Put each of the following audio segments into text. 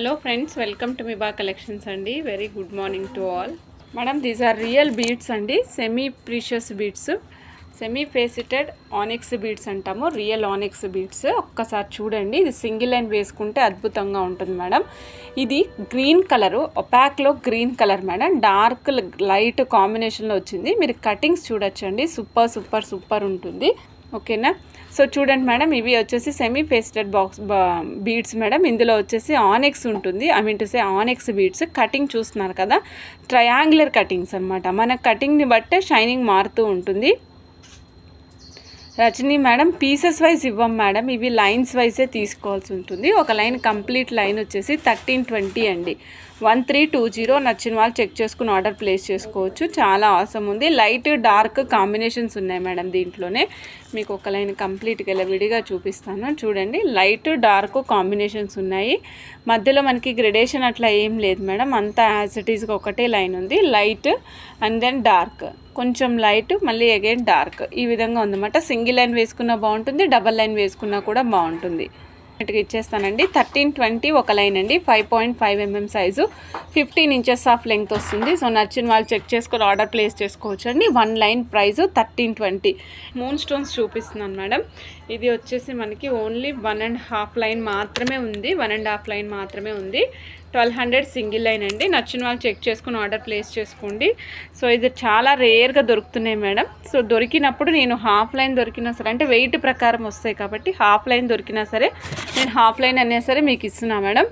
Hello friends, welcome to Miba Collections andi. Very good morning to all. Madam, these are real beads andi, semi precious beads, semi faceted onyx beads అంటాము. Real onyx beads ఒక్కసారి చూడండి. ఇది single line వేసుకుంటే అద్భుతంగా ఉంటుంది madam. ఇది green colour, ఒపాక్లో green colour madam, dark light కాంబినేషన్లో వచ్చింది. మీరు కటింగ్స్ చూడొచ్చండి, సూపర్ సూపర్ సూపర్ ఉంటుంది. ఓకేనా. సో చూడండి మేడం, ఇవి వచ్చేసి సెమీ ఫేస్టెడ్ బీడ్స్ మేడం. ఇందులో వచ్చేసి ఆనిక్స్ ఉంటుంది, I mean to say onyx beads. Cutting చూస్తున్నారు కదా, ట్రయాంగులర్ కటింగ్స్ అనమాట. మన కటింగ్ని బట్టే షైనింగ్ మారుతూ ఉంటుంది. రజనీ మేడం, పీసెస్ వైజ్ ఇవ్వం మేడం, ఇవి లైన్స్ వైజే తీసుకోవాల్సి ఉంటుంది. ఒక లైన్ కంప్లీట్ లైన్ వచ్చేసి 1320 అండి. 1320. నచ్చిన వాళ్ళు చెక్ చేసుకుని ఆర్డర్ ప్లేస్ చేసుకోవచ్చు. చాలా అవసరం ఉంది. లైట్ డార్క్ కాంబినేషన్స్ ఉన్నాయి మేడం దీంట్లోనే. మీకు ఒక లైన్ కంప్లీట్గా ఇలా విడిగా చూపిస్తాను చూడండి. లైట్ డార్క్ కాంబినేషన్స్ ఉన్నాయి. మధ్యలో మనకి గ్రెడేషన్ అట్లా ఏం లేదు మేడం, అంతా యాజ్ ఇట్ ఈస్గా ఒకటే లైన్ ఉంది. లైట్ అండ్ దెన్ డార్క్, కొంచెం లైట్ మళ్ళీ అగైన్ డార్క్, ఈ విధంగా ఉందన్నమాట. సింగిల్ లైన్ వేసుకున్నా బాగుంటుంది, డబల్ లైన్ వేసుకున్నా కూడా బాగుంటుంది. ఇచ్చేస్తానండి. 1320 ఒక లైన్ అండి. 5.5 mm size, 15 inches of length వస్తుంది. సో నచ్చిన వాళ్ళు చెక్ చేసుకొని ఆర్డర్ ప్లేస్ చేసుకోవచ్చు అండి. 1 లైన్ ప్రైస్ 1320. మూన్ స్టోన్స్ చూపిస్తున్నాను మేడం. ఇది వచ్చేసి మనకి ఓన్లీ 1.5 లైన్ మాత్రమే ఉంది, 1.5 లైన్ మాత్రమే ఉంది. 1200 సింగిల్ లైన్ అండి. నచ్చిన వాళ్ళు చెక్ చేసుకుని ఆర్డర్ ప్లేస్ చేసుకోండి. సో ఇది చాలా రేర్గా దొరుకుతున్నాయి మేడం. సో దొరికినప్పుడు నేను హాఫ్ లైన్ దొరికినా సరే, అంటే వెయిట్ ప్రకారం వస్తాయి కాబట్టి హాఫ్ లైన్ దొరికినా సరే నేను హాఫ్ లైన్ అయినా సరే మీకు ఇస్తున్నా మేడం.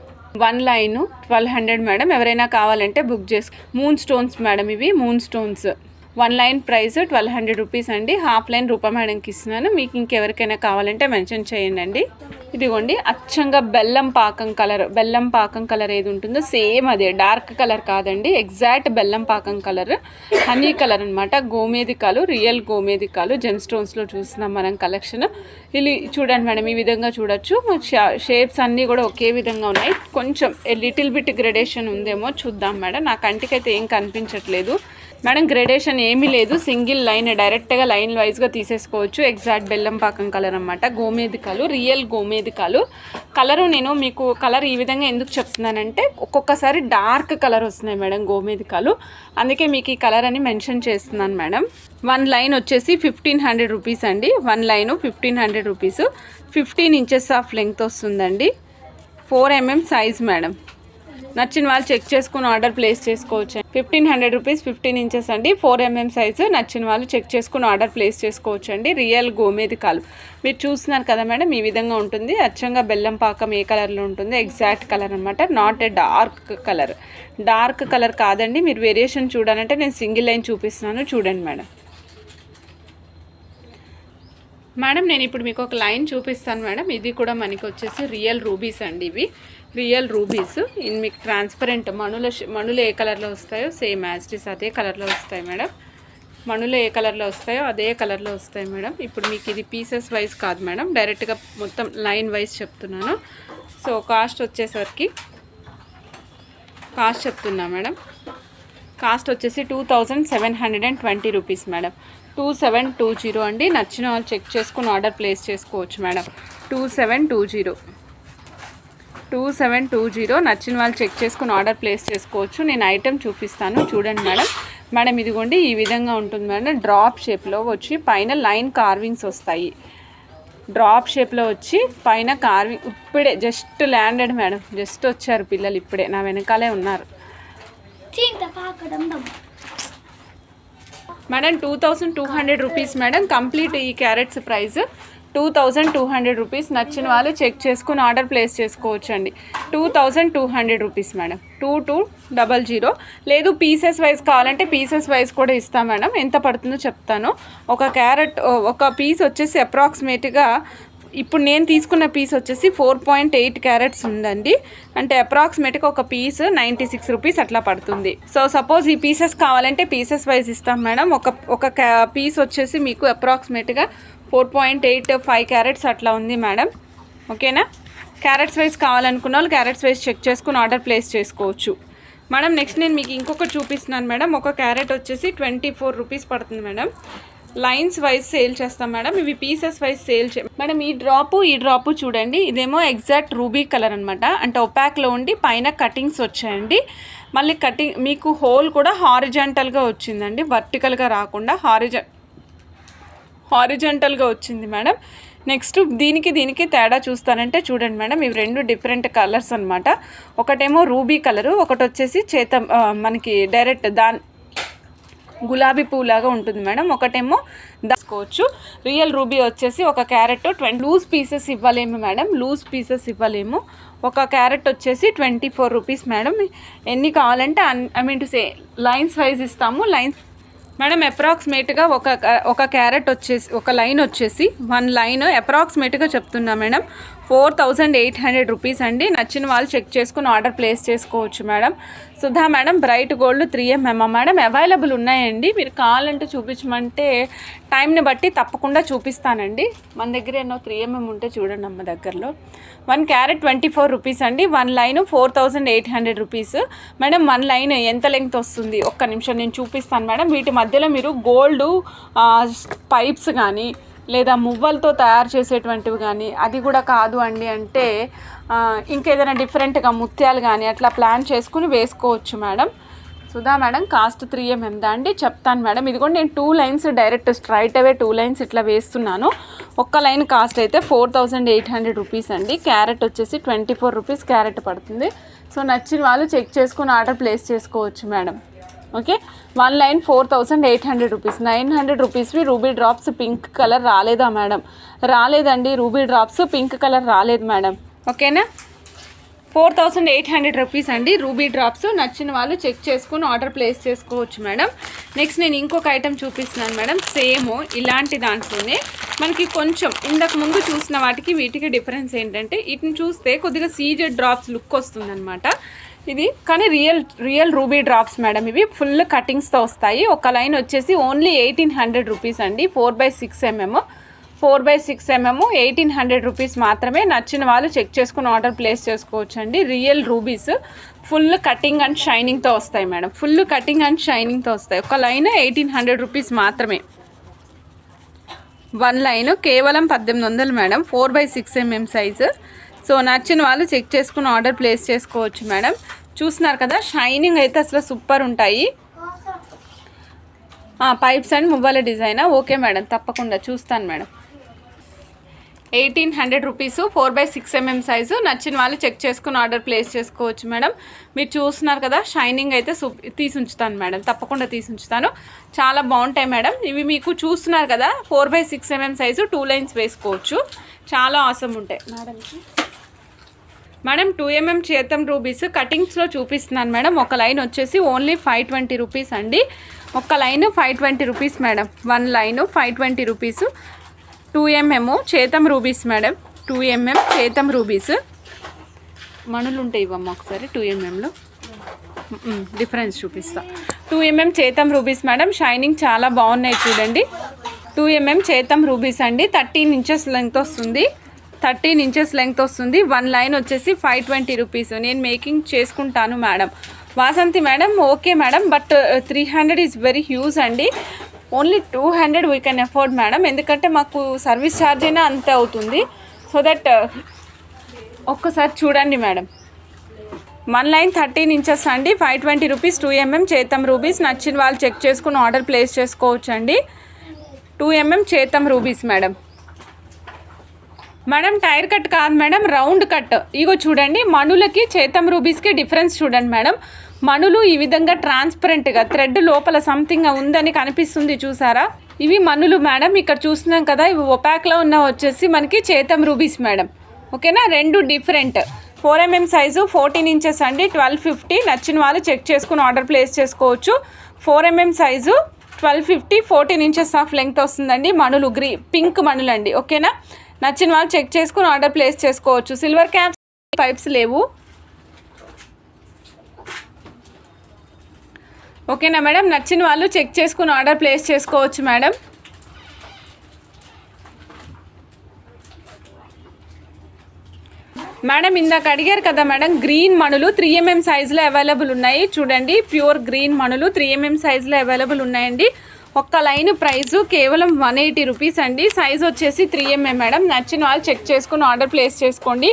1 line 1200 madam. ఎవరైనా కావాలంటే బుక్ చేసుకో. మూన్ స్టోన్స్ మేడం, ఇవి moon stones. 1 line price 1200 rupees అండి. హాఫ్ లైన్ రూపా మేడంకి ఇస్తున్నాను. మీకు ఇంకెవరికైనా కావాలంటే మెన్షన్ చేయండి అండి. ఇదిగోండి, అచ్చంగా బెల్లం పాకం కలర్ ఏది ఉంటుందో సేమ్ అదే, డార్క్ కలర్ కాదండి, ఎగ్జాక్ట్ బెల్లం పాకం కలర్, హనీ కలర్ అనమాట. గోమేదికాలు, రియల్ గోమేదికాలు జెమ్ స్టోన్స్లో చూస్తున్నాం మనం కలెక్షన్. ఇది చూడండి మేడం, ఈ విధంగా చూడొచ్చు. షేప్స్ అన్నీ కూడా ఒకే విధంగా ఉన్నాయి. కొంచెం లిటిల్ బిట్ గ్రెడేషన్ ఉందేమో చూద్దాం మేడం. నా కంటికైతే ఏం కనిపించట్లేదు మేడం. గ్రెడేషన్ ఏమీ లేదు, సింగిల్ లైన్, డైరెక్ట్గా లైన్ వైజ్గా తీసేసుకోవచ్చు. ఎగ్జాక్ట్ బెల్లం పాకం కలర్ అనమాట. గోమేదికాలు, రియల్ గోమేదికాలు. కలరు నేను మీకు కలర్ ఈ విధంగా ఎందుకు చెప్తున్నానంటే ఒక్కొక్కసారి డార్క్ కలర్ వస్తున్నాయి మేడం గోమేదికాలు, అందుకే మీకు ఈ కలర్ అని మెన్షన్ చేస్తున్నాను మేడం. 1 లైన్ వచ్చేసి 1500 రూపీస్ అండి. 1 line 1500 rupees. 15 inches of length వస్తుందండి. 4 mm సైజ్ మేడం. నచ్చిన వాళ్ళు చెక్ చేసుకుని ఆర్డర్ ప్లేస్ చేసుకోవచ్చు. 1500 రూపీస్, 15 inches అండి. 4 mm సైజు. నచ్చిన వాళ్ళు చెక్ చేసుకుని ఆర్డర్ ప్లేస్ చేసుకోవచ్చు అండి. రియల్ గోమేదికాలు మీరు చూస్తున్నారు కదా మేడం, ఈ విధంగా ఉంటుంది. అచ్చంగా బెల్లం పాకం ఏ కలర్లో ఉంటుంది, ఎగ్జాక్ట్ కలర్ అనమాట. నాట్ ఏ డార్క్ కలర్ కాదండి. మీరు వేరియేషన్ చూడాలంటే నేను సింగిల్ లైన్ చూపిస్తున్నాను చూడండి మేడం. మేడం నేను ఇప్పుడు మీకు ఒక లైన్ చూపిస్తాను మేడం. ఇది కూడా మనకి వచ్చేసి రియల్ రూబీస్ అండి. ఇవి రియల్ రూబీస్. ఇది మీకు ట్రాన్స్పరెంట్ మణులు ఏ కలర్లో వస్తాయో సేమ్ యాజ్ ఇట్ ఈస్ అదే కలర్లో వస్తాయి మేడం. మణులు ఏ కలర్లో వస్తాయో అదే కలర్లో వస్తాయి మేడం. ఇప్పుడు మీకు ఇది పీసెస్ వైజ్ కాదు మేడం, డైరెక్ట్గా మొత్తం లైన్ వైజ్ చెప్తున్నాను. సో కాస్ట్ వచ్చేసరికి చెప్తున్నా మేడం. కాస్ట్ వచ్చేసి 2720 రూపీస్ మేడం. 2720 అండి. నచ్చిన వాళ్ళు చెక్ చేసుకుని ఆర్డర్ ప్లేస్ చేసుకోవచ్చు మేడం. 2720 నచ్చిన వాళ్ళు చెక్ చేసుకుని ఆర్డర్ ప్లేస్ చేసుకోవచ్చు. నేను ఐటెం చూపిస్తాను చూడండి మేడం. మేడం ఇదిగోండి, ఈ విధంగా ఉంటుంది మేడం. డ్రాప్ షేప్లో వచ్చి పైన లైన్ కార్వింగ్స్ వస్తాయి. డ్రాప్ షేప్లో వచ్చి పైన కార్వింగ్. ఇప్పుడే జస్ట్ ల్యాండెడ్ మేడం, జస్ట్ వచ్చారు పిల్లలు, ఇప్పుడే నా వెనకాలే ఉన్నారు మేడం. 2200 rupees madam. కంప్లీట్ ఈ క్యారెట్స్ ప్రైస్ 2200 రూపీస్. నచ్చిన వాళ్ళు చెక్ చేసుకుని ఆర్డర్ ప్లేస్ చేసుకోవచ్చు అండి. 2200 రూపీస్ మేడం. 2200. లేదు పీసెస్ వైజ్ కావాలంటే పీసెస్ వైజ్ కూడా ఇస్తాం మేడం. ఎంత పడుతుందో చెప్తాను. ఒక పీస్ వచ్చేసి అప్రాక్సిమేట్గా ఇప్పుడు నేను తీసుకున్న పీస్ వచ్చేసి 4.8 క్యారెట్స్ ఉందండి. అంటే అప్రాక్సిమేట్గా ఒక పీస్ 96 రూపీస్ అట్లా పడుతుంది. సో సపోజ్ ఈ పీసెస్ కావాలంటే పీసెస్ వైజ్ ఇస్తాం మేడం. ఒక పీస్ వచ్చేసి మీకు అప్రాక్సిమేట్గా 4.85 క్యారెట్స్ అట్లా ఉంది మేడం. ఓకేనా. క్యారెట్స్ వైజ్ కావాలనుకున్న వాళ్ళు క్యారెట్స్ వైజ్ చెక్ చేసుకుని ఆర్డర్ ప్లేస్ చేసుకోవచ్చు మేడం. నెక్స్ట్ నేను మీకు ఇంకొకటి చూపిస్తున్నాను మేడం. ఒక క్యారెట్ వచ్చేసి 24 రూపీస్ పడుతుంది మేడం. లైన్స్ వైజ్ సేల్ చేస్తాం మేడం. ఇవి పీసెస్ వైజ్ సేల్ మేడం. ఈ డ్రాపు చూడండి, ఇదేమో ఎగ్జాక్ట్ రూబీ కలర్ అనమాట. అంటే ఒపాక్లో ఉండి పైన కటింగ్స్ వచ్చాయండి. మళ్ళీ కటింగ్ మీకు హోల్ కూడా హారిజాంటల్గా వచ్చిందండి, వర్టికల్గా రాకుండా హారిజాంటల్గా వచ్చింది మేడం. నెక్స్ట్ దీనికి తేడా చూస్తానంటే చూడండి మేడం, ఇవి రెండు డిఫరెంట్ కలర్స్ అనమాట. ఒకటేమో రూబీ కలరు, ఒకటి వచ్చేసి మనకి డైరెక్ట్ గులాబీ పువ్వులాగా ఉంటుంది మేడం. ఒకటేమో దాచుకోవచ్చు. రియల్ రూబీ వచ్చేసి ఒక క్యారెట్ 20 లూజ్ పీసెస్ ఇవ్వలేము మేడం, లూజ్ పీసెస్ ఇవ్వలేము. ఒక క్యారెట్ వచ్చేసి 24 రూపీస్ మేడం. ఎన్ని కావాలంటే I mean to say lines wise ఇస్తాము. లైన్స్ మేడం అప్రాక్సిమేట్గా ఒక క్యారెట్ వచ్చేసి ఒక లైన్ వచ్చేసి 1 లైన్ అప్రాక్సిమేట్గా చెప్తున్నా మేడం 4800 రూపీస్ అండి. నచ్చిన వాళ్ళు చెక్ చేసుకుని ఆర్డర్ ప్లేస్ చేసుకోవచ్చు madam. Sudha madam bright gold 3mm madam available ఉన్నాయండి. మీరు కావాలంటే చూపించమంటే టైంని బట్టి తప్పకుండా చూపిస్తానండి. మన దగ్గర ఎన్నో 3mm ఉంటే చూడండి అమ్మ దగ్గరలో. 1 క్యారెట్ 24 రూపీస్ అండి. 1 లైన్ 4800 రూపీస్ మేడం. 1 లైన్ ఎంత లెంగ్త్ వస్తుంది ఒక్క నిమిషం నేను చూపిస్తాను మేడం. వీటి మధ్యలో మీరు గోల్డ్ పైప్స్ కానీ లేదా మువ్వలతో తయారు చేసేటువంటివి కానీ అది కూడా కాదు అండి అంటే ఇంకేదైనా డిఫరెంట్గా ముత్యాలు కానీ అట్లా ప్లాన్ చేసుకుని వేసుకోవచ్చు madam. Sudha madam cost 3mm అండి చెప్తాను మేడం. ఇదిగోండి నేను 2 లైన్స్ డైరెక్ట్ స్ట్రైట్ అవే 2 లైన్స్ ఇట్లా వేస్తున్నాను. ఒక్క లైన్ కాస్ట్ అయితే 4800 రూపీస్ అండి. క్యారెట్ వచ్చేసి 24 రూపీస్ క్యారెట్ పడుతుంది. సో నచ్చిన వాళ్ళు చెక్ చేసుకుని ఆర్డర్ ప్లేస్ చేసుకోవచ్చు మేడం. Okay 1 line 4800 rupees. 900 రూపీస్వి రూబీ డ్రాప్స్ పింక్ కలర్ రాలేదా మేడం? రాలేదండి, రూబీ డ్రాప్స్ పింక్ కలర్ రాలేదు మేడం. ఓకేనా 4800 రూపీస్ అండి రూబీ డ్రాప్స్. నచ్చిన వాళ్ళు చెక్ చేసుకుని ఆర్డర్ ప్లేస్ చేసుకోవచ్చు మేడం. నెక్స్ట్ నేను ఇంకొక ఐటెం చూపిస్తున్నాను మేడం. సేమ్ ఇలాంటి దాంట్లోనే మనకి కొంచెం ఇంతకు ముందు చూసిన వాటికి వీటికి డిఫరెన్స్ ఏంటంటే వీటిని చూస్తే కొద్దిగా సీజెడ్ డ్రాప్స్ లుక్ వస్తుందన్నమాట. ఇది కానీ రియల్ రూబీ డ్రాప్స్ మేడం. ఇవి ఫుల్ కటింగ్స్తో వస్తాయి. ఒక లైన్ వచ్చేసి ఓన్లీ 1800 రూపీస్ అండి. 4/6mm 1800 రూపీస్ మాత్రమే. నచ్చిన వాళ్ళు చెక్ చేసుకుని ఆర్డర్ ప్లేస్ చేసుకోవచ్చు అండి. Real rubies full cutting and షైనింగ్తో వస్తాయి మేడం. ఫుల్ కటింగ్ అండ్ షైనింగ్తో వస్తాయి. ఒక లైన్ 1800 రూపీస్ మాత్రమే. 1 లైన్ కేవలం 1800 మేడం. 4/6mm size. సో నచ్చిన వాళ్ళు చెక్ చేసుకుని ఆర్డర్ ప్లేస్ చేసుకోవచ్చు మేడం. చూస్తున్నారు కదా షైనింగ్ అయితే అసలు సూపర్ ఉంటాయి. పైప్స్ అండ్ మువ్వల డిజైన్. ఓకే మేడం తప్పకుండా చూస్తాను మేడం. 1800 rupees 4/6mm size. నచ్చిన వాళ్ళు చెక్ చేసుకుని ఆర్డర్ ప్లేస్ చేసుకోవచ్చు మేడం. మీరు చూస్తున్నారు కదా షైనింగ్ అయితే తీసి ఉంచుతాను మేడం, తప్పకుండా తీసి ఉంచుతాను. చాలా బాగుంటాయి మేడం. ఇవి మీకు చూస్తున్నారు కదా 4/6mm సైజు 2 లైన్స్ వేసుకోవచ్చు. చాలా ఆసమ్ ఉంటాయి మేడం. 2mm చేతం రూబీస్ కటింగ్స్లో చూపిస్తున్నాను మేడం. ఒక లైన్ వచ్చేసి ఓన్లీ 520 రూపీస్ అండి. ఒక line 520 rupees madam. 1 line 520 rupees. 2mm చేతం రూబీస్ మేడం. 2mm చేతం రూబీస్. మణులు ఉంటాయి ఇవ్వమ్మ ఒకసారి 2mmలో డిఫరెన్స్ చూపిస్తా. 2mm చేతం రూబీస్ మేడం. షైనింగ్ చాలా బాగున్నాయి చూడండి. 2mm చేతం రూబీస్ అండి. 13 ఇంచెస్ లెంగ్త్ వస్తుంది. 13 ఇంచెస్ లెంగ్త్ వస్తుంది. 1 లైన్ వచ్చేసి 520 రూపీస్. నేను మేకింగ్ చేసుకుంటాను madam. Vasanthi madam okay madam, but 300 is very huge అండి. Only 200 we can afford madam. ఎందుకంటే మాకు సర్వీస్ ఛార్జ్ అయినా అంతే అవుతుంది. సో దట్ ఒక్కసారి చూడండి మేడం. 1 లైన్ 13 ఇంచెస్ అండి. 520 రూపీస్. 2mm చేతం రూబీస్. నచ్చిన వాళ్ళు చెక్ చేసుకుని ఆర్డర్ ప్లేస్ చేసుకోవచ్చు అండి. 2mm చేతం rubies madam. Madam tear cut కాదు మేడం, రౌండ్ కట్. ఇగో చూడండి మణులకి చేతం రూబీస్కి డిఫరెన్స్ చూడండి మేడం. మణులు ఈ విధంగా ట్రాన్స్పరెంట్గా థ్రెడ్ లోపల సంథింగ్ ఉందని కనిపిస్తుంది చూసారా. ఇవి మణులు మేడం. ఇక్కడ చూస్తున్నాం కదా ఇవి ఒపాక్లో ఉన్న వచ్చేసి మనకి చేతం రూబీస్ మేడం. ఓకేనా, రెండు డిఫరెంట్. 4mm సైజు 14 ఇంచెస్ అండి. 1250. నచ్చిన వాళ్ళు చెక్ చేసుకుని ఆర్డర్ ప్లేస్ చేసుకోవచ్చు. 4mm size 1250. 14 inches of length వస్తుందండి. మణులు పింక్ మణులు అండి. ఓకేనా, నచ్చిన వాళ్ళు చెక్ చేసుకుని ఆర్డర్ ప్లేస్ చేసుకోవచ్చు. సిల్వర్ క్యాప్స్ పైప్స్ లేవు. ఓకేనా మేడం, నచ్చిన వాళ్ళు చెక్ చేసుకుని ఆర్డర్ ప్లేస్ చేసుకోవచ్చు మేడం. మేడం ఇందాక అడిగారు కదా మేడం, గ్రీన్ మణులు 3mm సైజులో అవైలబుల్ ఉన్నాయి చూడండి. ప్యూర్ గ్రీన్ మణులు 3mm సైజులో అవైలబుల్ ఉన్నాయండి. ఒక్క లైన్ ప్రైజు కేవలం 180 రూపీస్ అండి. సైజ్ వచ్చేసి 3mm మేడం. నచ్చిన వాళ్ళు చెక్ చేసుకుని ఆర్డర్ ప్లేస్ చేసుకోండి.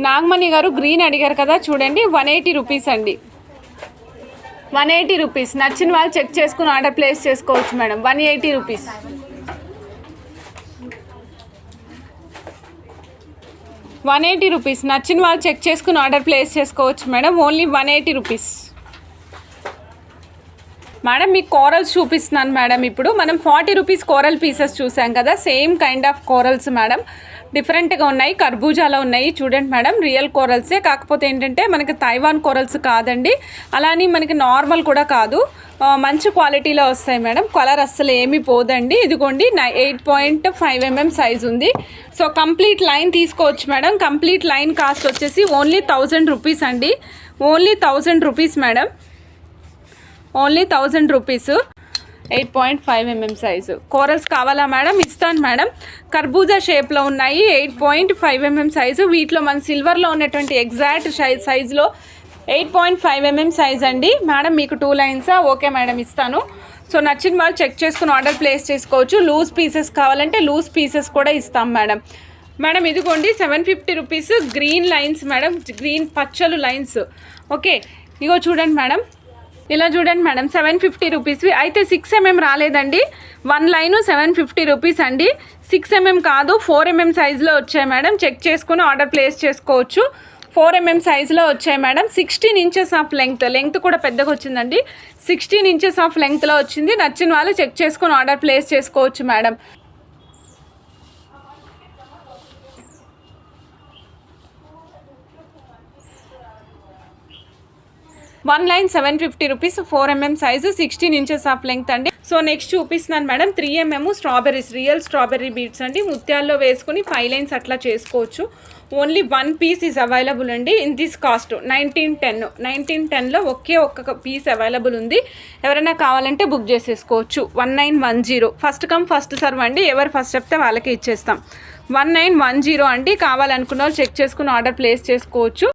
నాగమణి గారు గ్రీన్ అడిగారు కదా, చూడండి 180 రూపీస్ అండి. 180 రూపీస్. నచ్చిన వాళ్ళు చెక్ చేసుకుని ఆర్డర్ ప్లేస్ చేసుకోవచ్చు మేడం. 180 రూపీస్. 180 రూపీస్. నచ్చిన వాళ్ళు చెక్ చేసుకుని ఆర్డర్ ప్లేస్ చేసుకోవచ్చు మేడం. Only 180 rupees. మేడం మీకు కోరల్స్ చూపిస్తున్నాను మేడం. ఇప్పుడు మనం 40 రూపీస్ కోరల్ పీసెస్ చూసాం కదా, same kind of corals madam. డిఫరెంట్గా ఉన్నాయి, కర్బూజాలో ఉన్నాయి. చూడండి మేడం, రియల్ కోరల్సే. కాకపోతే ఏంటంటే మనకి తైవాన్ కోరల్స్ కాదండి, అలానే మనకి నార్మల్ కూడా కాదు, మంచి క్వాలిటీలో వస్తాయి మేడం. కలర్ అస్సలు ఏమీ పోదండి. ఇదిగోండి 8.5mm సైజ్ ఉంది. సో కంప్లీట్ లైన్ తీసుకోవచ్చు మేడం. కంప్లీట్ లైన్ కాస్ట్ వచ్చేసి ఓన్లీ 1000 రూపీస్ అండి. Only 1000 rupees madam. Only 1000 rupees. 8.5mm size corals కావాలా మేడం? ఇస్తాను మేడం. కర్బూజా షేప్లో ఉన్నాయి, 8.5mm సైజు. వీటిలో మన సిల్వర్లో ఉన్నటువంటి ఎగ్జాక్ట్ సైజులో 8.5mm సైజ్ అండి మేడం. మీకు 2 లైన్సా? ఓకే మేడం, ఇస్తాను. సో నచ్చిన వాళ్ళు చెక్ చేసుకుని ఆర్డర్ ప్లేస్ చేసుకోవచ్చు. లూజ్ పీసెస్ కావాలంటే లూజ్ పీసెస్ కూడా ఇస్తాం మేడం. మేడం ఇదిగోండి 750 rupees green lines madam, green పచ్చలు లైన్స్. ఓకే, ఇగో చూడండి మేడం, ఇలా చూడండి మేడం, 750 రూపీస్వి. అయితే 6mm రాలేదండి. 1 లైను 750 రూపీస్ అండి. 6mm కాదు, 4mm సైజులో వచ్చాయి మేడం. చెక్ చేసుకుని ఆర్డర్ ప్లేస్ చేసుకోవచ్చు. 4mm సైజులో వచ్చాయి మేడం. 16 ఇంచెస్ ఆఫ్ లెంగ్త్ కూడా పెద్దగా వచ్చిందండి. 16 ఇంచెస్ ఆఫ్ లెంగ్త్లో వచ్చింది. నచ్చిన వాళ్ళు చెక్ చేసుకుని ఆర్డర్ ప్లేస్ చేసుకోవచ్చు madam. One line 750 rupees, 4mm size, 16 inches of length అండి. సో నెక్స్ట్ చూపిస్తున్నాను madam, 3mm strawberries, real strawberry beads అండి. ముత్యాల్లో వేసుకుని 5 లైన్స్ అట్లా చేసుకోవచ్చు. ఓన్లీ 1 పీస్ ఈజ్ అవైలబుల్ అండి. ఇన్ దిస్ కాస్ట్ 1910లో ఒకే ఒక్క పీస్ అవైలబుల్ ఉంది. ఎవరైనా కావాలంటే బుక్ చేసేసుకోవచ్చు. 1910. ఫస్ట్ కమ్ ఫస్ట్ సర్వ్ అండి. ఎవరు ఫస్ట్ చెప్తే వాళ్ళకి ఇచ్చేస్తాం. 1910 అండి. కావాలనుకున్న వాళ్ళు చెక్ చేసుకుని ఆర్డర్ ప్లేస్ చేసుకోవచ్చు.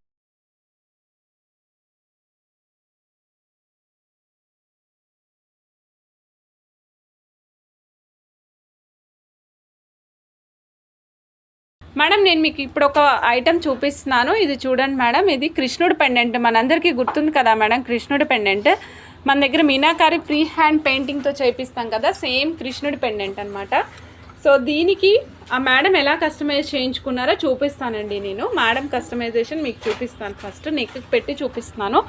మేడం నేను మీకు ఇప్పుడు ఒక ఐటెం చూపిస్తున్నాను. ఇది చూడండి మేడం, ఇది కృష్ణుడి పెండెంట్. మనందరికీ గుర్తుంది కదా మేడం, కృష్ణుడి పెండెంట్. మన దగ్గర మీనాకారి ఫ్రీ హ్యాండ్ పెయింటింగ్తో చేపిస్తాం కదా, సేమ్ కృష్ణుడి పెండెంట్ అనమాట. సో దీనికి ఆ మేడం ఎలా కస్టమైజ్ చేయించుకున్నారో చూపిస్తానండి నేను. మేడం కస్టమైజేషన్ మీకు చూపిస్తాను. ఫస్ట్ నెక్ పెట్టి చూపిస్తున్నాను.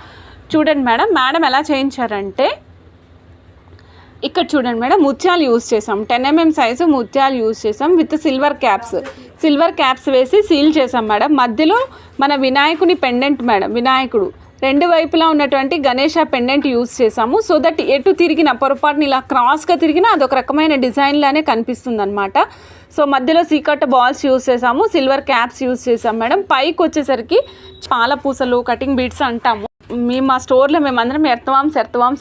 చూడండి మేడం, మేడం ఎలా చేయించారంటే, ఇక్కడ చూడండి మేడం, ముత్యాలు యూజ్ చేసాం. 10mm సైజు ముత్యాలు యూజ్ చేసాం విత్ సిల్వర్ క్యాప్స్ వేసి సీల్ చేసాం మేడం. మధ్యలో మన వినాయకుని పెండెంట్ మేడం, వినాయకుడు 2 వైపులా ఉన్నటువంటి గణేష పెండెంట్ యూజ్ చేసాము. సో దట్ ఎటు తిరిగిన పొరపాటుని ఇలా క్రాస్గా తిరిగినా అదొక రకమైన డిజైన్లానే కనిపిస్తుంది అనమాట. సో మధ్యలో సీకట్ బాల్స్ యూజ్ చేసాము, సిల్వర్ క్యాప్స్ యూజ్ చేసాం మేడం. పైకి వచ్చేసరికి పాల పూసలు, కటింగ్ బీడ్స్ అంటాము. మా స్టోర్లో మేమందరం ఎర్తవామ్స్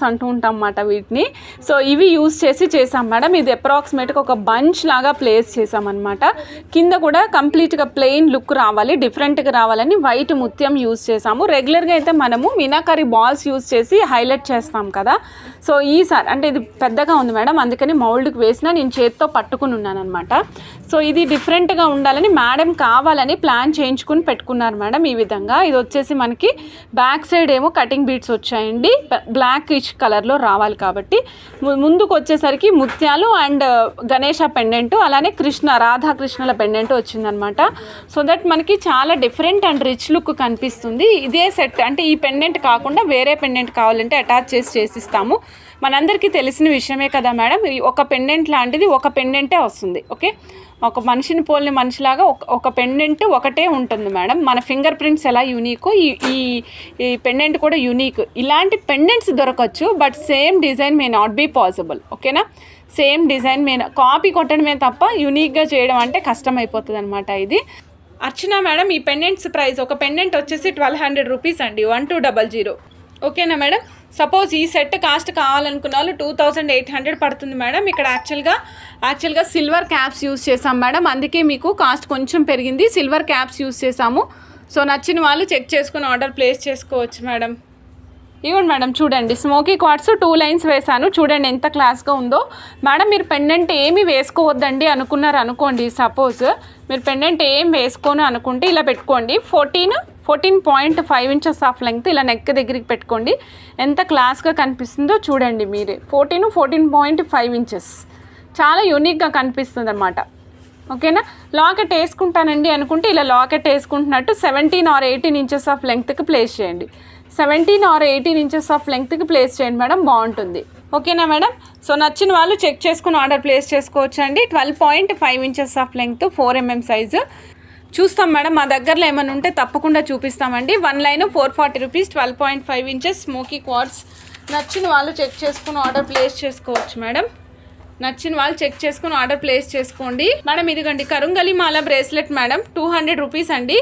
అంటూ ఉంటాం అన్నమాట వీటిని. సో ఇవి యూజ్ చేసాం మేడం. ఇది అప్రాక్సిమేట్గా ఒక బంచ్ లాగా ప్లేస్ చేసామన్నమాట. కింద కూడా కంప్లీట్గా ప్లెయిన్ లుక్ రావాలి, డిఫరెంట్గా రావాలని వైట్ ముత్యం యూజ్ చేసాము. రెగ్యులర్గా అయితే మనము మీనాకారి బాల్స్ యూజ్ చేసి హైలైట్ చేస్తాం కదా. సో ఈసారి అంటే ఇది పెద్దగా ఉంది మేడం, అందుకని మౌల్డ్కి వేసిన నేను చేతితో పట్టుకుని ఉన్నాను అనమాట. సో ఇది డిఫరెంట్గా ఉండాలని మేడం కావాలని ప్లాన్ చేయించుకుని పెట్టుకున్నారు మేడం. ఈ విధంగా ఇది వచ్చేసి మనకి బ్యాక్ సైడ్ ఏమో కటింగ్ బీడ్స్ వచ్చాయండి, బ్లాక్ రిచ్ కలర్లో రావాలి కాబట్టి. ముందుకు వచ్చేసరికి ముత్యాలు అండ్ గణేష పెండెంట్, అలానే రాధాకృష్ణల పెండెంట్ వచ్చిందనమాట. సో దట్ మనకి చాలా డిఫరెంట్ అండ్ రిచ్ లుక్ కనిపిస్తుంది. ఇదే సెట్ అంటే ఈ పెండెంట్ కాకుండా వేరే పెండెంట్ కావాలంటే అటాచ్ చేసిస్తాము. మనందరికీ తెలిసిన విషయమే కదా మేడం, ఒక పెండెంట్ లాంటిది ఒక పెండెంటే వస్తుంది. ఓకే, ఒక మనిషిని పోలిన మనిషిలాగా ఒక పెండెంట్ ఒకటే ఉంటుంది మేడం. మన ఫింగర్ ప్రింట్స్ ఎలా యూనికో ఈ పెండెంట్ కూడా యూనిక్. ఇలాంటి పెండెంట్స్ దొరకచ్చు, but same design may not be possible. ఓకేనా, సేమ్ డిజైన్ మే కాపీ కొట్టడమే తప్ప యూనిక్గా చేయడం అంటే కష్టం అయిపోతుంది అనమాట. ఇది అర్చన మేడం, ఈ పెండెంట్స్ ప్రైస్ ఒక పెండెంట్ వచ్చేసి 1200 రూపీస్ అండి, 1200. ఓకేనా మేడం. సపోజ్ ఈ సెట్ కాస్ట్ కావాలనుకున్న వాళ్ళు 2800 పడుతుంది మేడం. ఇక్కడ యాక్చువల్గా సిల్వర్ క్యాప్స్ యూస్ చేసాం మేడం, అందుకే మీకు కాస్ట్ కొంచెం పెరిగింది. సిల్వర్ క్యాప్స్ యూస్ చేసాము. సో నచ్చిన వాళ్ళు చెక్ చేసుకుని ఆర్డర్ ప్లేస్ చేసుకోవచ్చు మేడం. ఇవ్వండి మేడం, చూడండి స్మోకీ క్వార్ట్స్ 2 లైన్స్ వేసాను. చూడండి ఎంత క్లాస్గా ఉందో. మేడం మీరు పెండెంట్ ఏమి వేసుకోవద్దండి అనుకున్నారు అనుకోండి, సపోజ్ మీరు పెండెంట్ ఏం వేసుకోను అనుకుంటే ఇలా పెట్టుకోండి. 14.5 ఇంచెస్ ఆఫ్ లెంగ్త్ ఇలా నెక్ దగ్గరికి పెట్టుకోండి. ఎంత క్లాస్గా కనిపిస్తుందో చూడండి మీరే. 14.5 ఇంచెస్ చాలా యూనిక్గా కనిపిస్తుంది అనమాట. ఓకేనా. లాకెట్ వేసుకుంటానండి అనుకుంటే ఇలా లాకెట్ వేసుకుంటున్నట్టు 17 or 18 ఇంచెస్ ఆఫ్ లెంగ్త్కి ప్లేస్ చేయండి. 17 or 18 ఇంచెస్ ఆఫ్ లెంగ్త్కి ప్లేస్ చేయండి మేడం, బాగుంటుంది. ఓకేనా మేడం. సో నచ్చిన వాళ్ళు చెక్ చేసుకుని ఆర్డర్ ప్లేస్ చేసుకోవచ్చు అండి. 12.5 inches of length, 4 mm size చూస్తాం మేడం. మా దగ్గరలో ఏమైనా ఉంటే తప్పకుండా చూపిస్తామండి. 1 line 440 rupees, 12.5 inches smoky quartz. నచ్చిన వాళ్ళు చెక్ చేసుకుని ఆర్డర్ ప్లేస్ చేసుకోవచ్చు మేడం. నచ్చిన వాళ్ళు చెక్ చేసుకుని ఆర్డర్ ప్లేస్ చేసుకోండి మేడం. ఇదిగండి కరుంగలి మాల బ్రేస్లెట్ మేడం, 200 రూపీస్ అండి.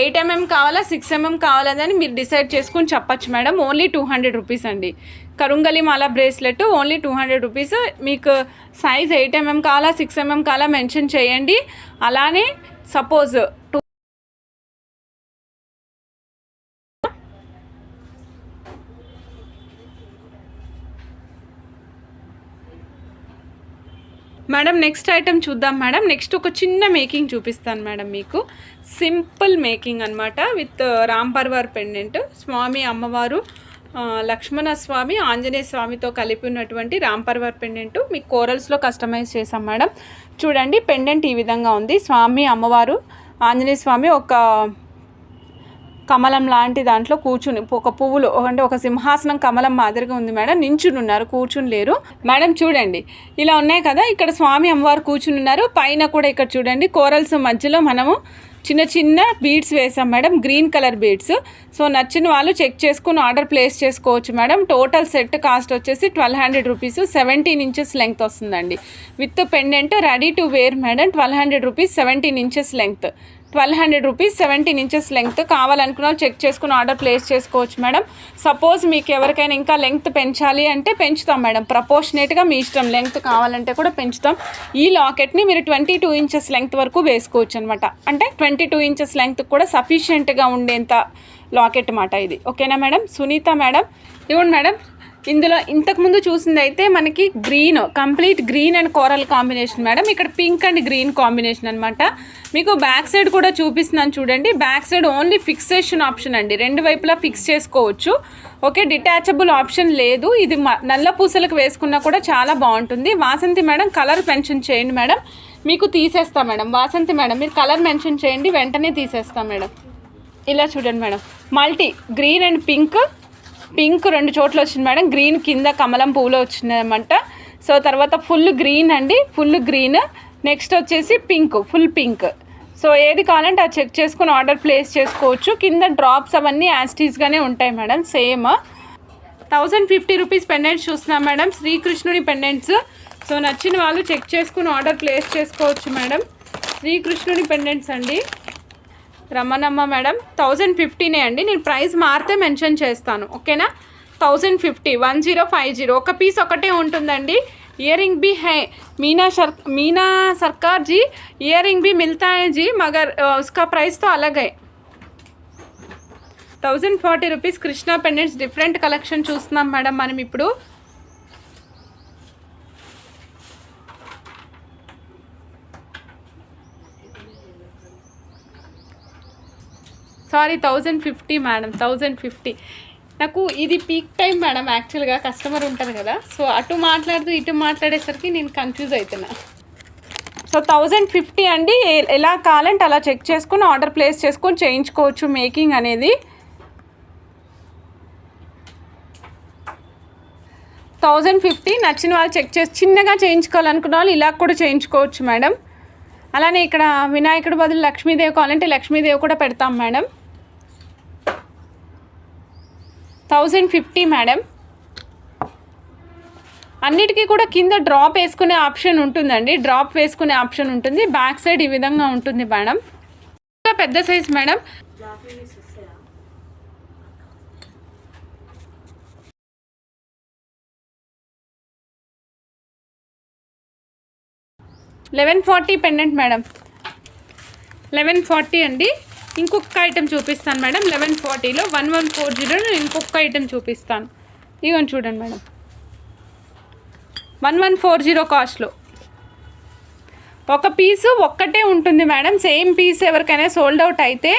8 mm కావాలా 6 mm కావాలని మీరు డిసైడ్ చేసుకుని చెప్పచ్చు మేడం. ఓన్లీ 200 రూపీస్ అండి. కరుంగలి మాల బ్రేస్లెట్ ఓన్లీ 200 రూపీస్. మీకు సైజ్ 8 mm కావాలా 6 mm కావాలా మెన్షన్ చేయండి. అలానే సపోజ్ మేడం నెక్స్ట్ ఐటమ్ చూద్దాం మేడం. నెక్స్ట్ ఒక చిన్న మేకింగ్ చూపిస్తాను మేడం మీకు. సింపుల్ మేకింగ్ అనమాట విత్ రామ్ పర్వార్ పెండెంట్. స్వామి అమ్మవారు, లక్ష్మణ స్వామి, ఆంజనేయ స్వామితో కలిపి ఉన్నటువంటి రామ్ పర్వార్ పెండెంట్ మీకు కోరల్స్లో కస్టమైజ్ చేసాం మేడం. చూడండి పెండెంట్ ఈ విధంగా ఉంది. స్వామి అమ్మవారు, ఆంజనేయ స్వామి ఒక కమలం లాంటి దాంట్లో కూర్చుని, ఒక పువ్వులు అంటే ఒక సింహాసనం కమలం మాదిరిగా ఉంది మేడం. నించుని ఉన్నారు, కూర్చుని లేరు మేడం. చూడండి ఇలా ఉన్నాయి కదా, ఇక్కడ స్వామి అమ్మవారు కూర్చుని ఉన్నారు. పైన కూడా ఇక్కడ చూడండి కోరల్స్ మధ్యలో మనము చిన్న చిన్న బీడ్స్ వేసాం madam, green colour beads. So నచ్చిన వాళ్ళు చెక్ చేసుకుని ఆర్డర్ ప్లేస్ చేసుకోవచ్చు మేడం. టోటల్ సెట్ కాస్ట్ వచ్చేసి 1200 రూపీస్, 17 ఇంచెస్ లెంగ్త్ వస్తుందండి. With pendant ready to wear madam. 1200 rupees, 17 inches length. 1200 rupees, 17 inches length. కావాలనుకున్న చెక్ చేసుకుని ఆర్డర్ ప్లేస్ చేసుకోవచ్చు మేడం. సపోజ్ మీకు ఎవరికైనా ఇంకా లెంగ్త్ పెంచాలి అంటే పెంచుతాం మేడం, ప్రపోర్షనేట్గా మీ ఇష్టం. లెంగ్త్ కావాలంటే కూడా పెంచుతాం. ఈ లాకెట్ని మీరు 22 ఇంచెస్ లెంగ్త్ వరకు వేసుకోవచ్చు అనమాట. అంటే 22 ఇంచెస్ లెంగ్త్ కూడా సఫిషియెంట్గా ఉండేంత లాకెట్ మాట ఇది. ఓకేనా మేడం. సునీత మేడం, ఇవ్వండి మేడం. ఇందులో ఇంతకుముందు చూసింది అయితే మనకి green, complete green and coral combination madam. ఇక్కడ పింక్ అండ్ గ్రీన్ కాంబినేషన్ అనమాట. మీకు బ్యాక్ సైడ్ కూడా చూపిస్తున్నాను చూడండి. Back side only fixation option అండి, రెండు వైపులా ఫిక్స్ చేసుకోవచ్చు. ఓకే, డిటాచబుల్ ఆప్షన్ లేదు. ఇది నల్ల పూసలకు వేసుకున్నా కూడా చాలా బాగుంటుంది. వాసంతి మేడం కలర్ మెన్షన్ చేయండి మేడం, మీకు తీసేస్తాం మేడం. వాసంతి మేడం మీరు కలర్ మెన్షన్ చేయండి, వెంటనే తీసేస్తాం మేడం. ఇలా చూడండి madam, multi green and pink. Pink 2 చోట్ల వచ్చింది మేడం, గ్రీన్ కింద కమలం పువ్వులో వచ్చిందన్నమాట. సో తర్వాత ఫుల్ గ్రీన్ అండి, ఫుల్ గ్రీన్. నెక్స్ట్ వచ్చేసి పింక్, ఫుల్ పింక్. సో ఏది కావాలంటే అది చెక్ చేసుకుని ఆర్డర్ ప్లేస్ చేసుకోవచ్చు. కింద డ్రాప్స్ అవన్నీ యాస్టీస్గానే ఉంటాయి మేడం, సేమ్. 1050 రూపీస్ పెండెంట్స్ చూస్తున్నాం మేడం, శ్రీకృష్ణుడి పెండెంట్స్. సో నచ్చిన వాళ్ళు చెక్ చేసుకుని ఆర్డర్ ప్లేస్ చేసుకోవచ్చు మేడం. శ్రీకృష్ణుడి పెండెంట్స్ అండి. రమణమ్మ మేడం 1050నే అండి. నేను ప్రైస్ మారితే మెన్షన్ చేస్తాను. ఓకేనా. 1050, 1050. ఒక పీస్ ఒకటే ఉంటుందండి. इयरिंग भी है, मीना सरकार जी इयरिंग भी मिलता है जी, मगर उसका प्राइस तो अलग है. 1040 rupees Krishna pendants. Different collection చూస్తున్నాం మేడం మనం ఇప్పుడు. Sorry 1050 madam, 1050. నాకు ఇది పీక్ టైం మేడం, యాక్చువల్గా కస్టమర్ ఉంటారు కదా, సో అటు మాట్లాడుతూ ఇటు మాట్లాడేసరికి నేను కన్ఫ్యూజ్ అవుతున్నా. సో 1050 అండి. ఎలా కావాలంటే అలా చెక్ చేసుకుని ఆర్డర్ ప్లేస్ చేసుకొని చేయించుకోవచ్చు మేకింగ్ అనేది. 1050 నచ్చిన వాళ్ళు చెక్ చేసి చిన్నగా చేయించుకోవాలనుకున్న వాళ్ళు ఇలా కూడా చేయించుకోవచ్చు మేడం. అలానే ఇక్కడ వినాయకుడి బదులు లక్ష్మీదేవి కావాలంటే లక్ష్మీదేవి కూడా పెడతాం మేడం. 1050 మేడం. అన్నిటికీ కూడా కింద డ్రాప్ వేసుకునే ఆప్షన్ ఉంటుందండి, డ్రాప్ వేసుకునే ఆప్షన్ ఉంటుంది. బ్యాక్ సైడ్ ఈ విధంగా ఉంటుంది మేడం. ఇంకా పెద్ద సైజ్ మేడం. $1140 పెండెంట్ మేడం, 1140 అండి. ఇంకొక ఐటెం చూపిస్తాను మేడం 1140లో 1140 ఇంకొక ఐటెం చూపిస్తాను. ఇగోండి చూడండి మేడం 1140 కాస్ట్లో ఒక పీసు ఒక్కటే ఉంటుంది మేడం. సేమ్ పీస్ ఎవరికైనా సోల్డ్ అవుట్ అయితే